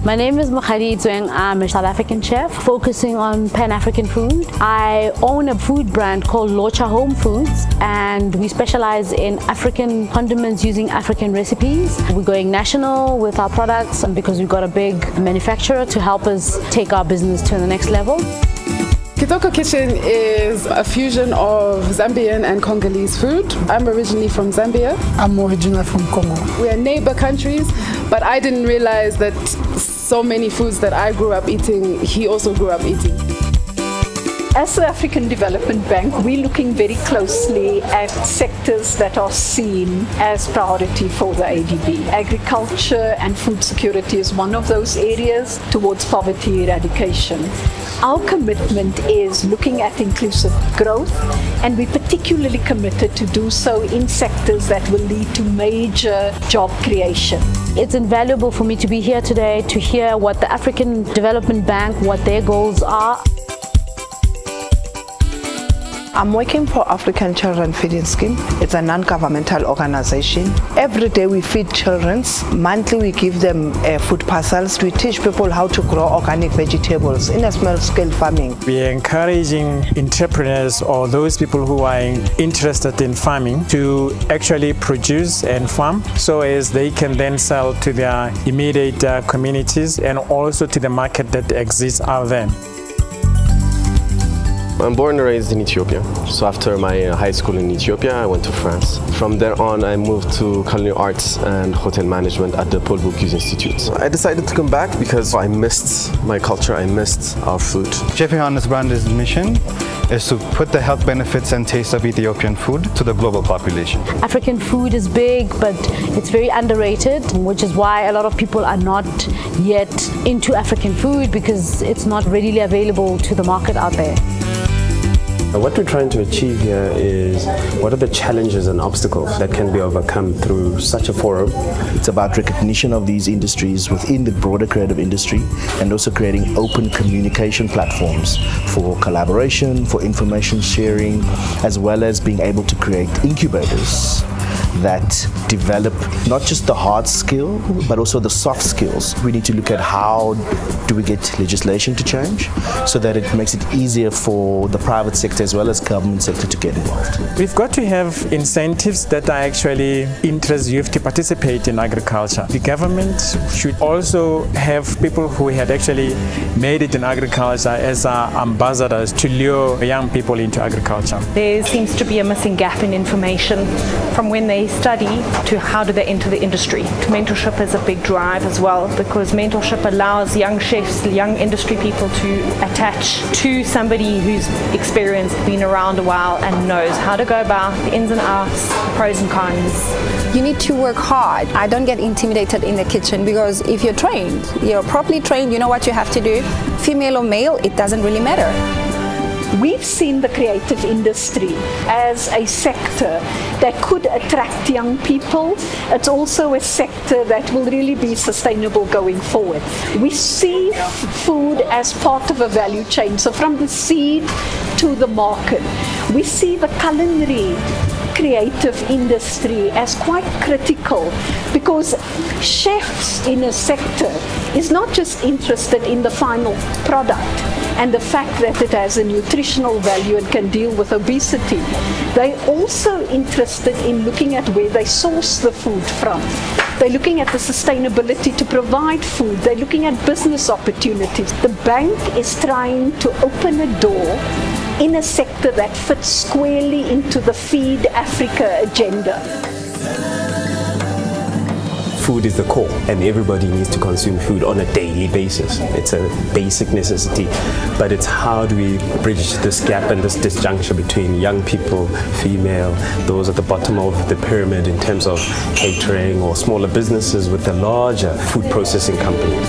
My name is Mokgadi Itsweng. I'm a South African chef focusing on Pan-African food. I own a food brand called Locha Home Foods, and we specialize in African condiments using African recipes. We're going national with our products because we've got a big manufacturer to help us take our business to the next level. Kitoko Kitchen is a fusion of Zambian and Congolese food. I'm originally from Zambia. I'm originally from Congo. We are neighbor countries, but I didn't realize that so many foods that I grew up eating, he also grew up eating. As the African Development Bank, we're looking very closely at sectors that are seen as priority for the ADB. Agriculture and food security is one of those areas towards poverty eradication. Our commitment is looking at inclusive growth, and we're particularly committed to do so in sectors that will lead to major job creation. It's invaluable for me to be here today to hear what the African Development Bank, what their goals are. I'm working for African Children Feeding Scheme. It's a non-governmental organization. Every day we feed children. Monthly we give them food parcels. We teach people how to grow organic vegetables in a small-scale farming. We are encouraging entrepreneurs or those people who are interested in farming to actually produce and farm so as they can then sell to their immediate communities and also to the market that exists out there. I'm born and raised in Ethiopia. So after my high school in Ethiopia, I went to France. From there on, I moved to culinary arts and hotel management at the Paul Bocuse Institute. I decided to come back because I missed my culture, I missed our food. Chef Johannes Brandes' mission is to put the health benefits and taste of Ethiopian food to the global population. African food is big, but it's very underrated, which is why a lot of people are not yet into African food because it's not readily available to the market out there. What we're trying to achieve here is what are the challenges and obstacles that can be overcome through such a forum. It's about recognition of these industries within the broader creative industry and also creating open communication platforms for collaboration, for information sharing, as well as being able to create incubators that develop not just the hard skill but also the soft skills. We need to look at how do we get legislation to change so that it makes it easier for the private sector as well as government sector to get involved. We've got to have incentives that are actually interest youth to participate in agriculture. The government should also have people who had actually made it in agriculture as ambassadors to lure young people into agriculture. There seems to be a missing gap in information from when they study to how do they enter the industry. Mentorship is a big drive as well because mentorship allows young chefs, young industry people to attach to somebody who's experienced, been around a while and knows how to go about the ins and outs, pros and cons. You need to work hard. I don't get intimidated in the kitchen because if you're trained, you're properly trained, you know what you have to do. Female or male, it doesn't really matter. We've seen the creative industry as a sector that could attract young people. It's also a sector that will really be sustainable going forward. We see food as part of a value chain, so from the seed to the market. We see the culinary creative industry as quite critical because chefs in a sector is not just interested in the final product and the fact that it has a nutritional value and can deal with obesity. They're also interested in looking at where they source the food from. They're looking at the sustainability to provide food. They're looking at business opportunities. The bank is trying to open a door in a sector that fits squarely into the Feed Africa agenda. Food is the core and everybody needs to consume food on a daily basis. It's a basic necessity, but it's how do we bridge this gap and this disjuncture between young people, female, those at the bottom of the pyramid in terms of catering or smaller businesses with the larger food processing companies.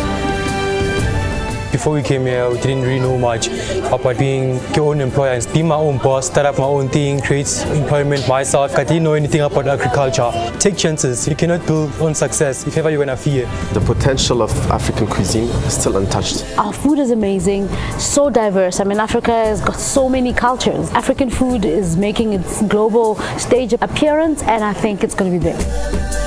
Before we came here, we didn't really know much about being your own employer, be my own boss, start up my own thing, create employment myself. I didn't know anything about agriculture. Take chances. You cannot build on success if ever you're gonna fear. The potential of African cuisine is still untouched. Our food is amazing, so diverse. I mean, Africa has got so many cultures. African food is making its global stage appearance, and I think it's going to be big.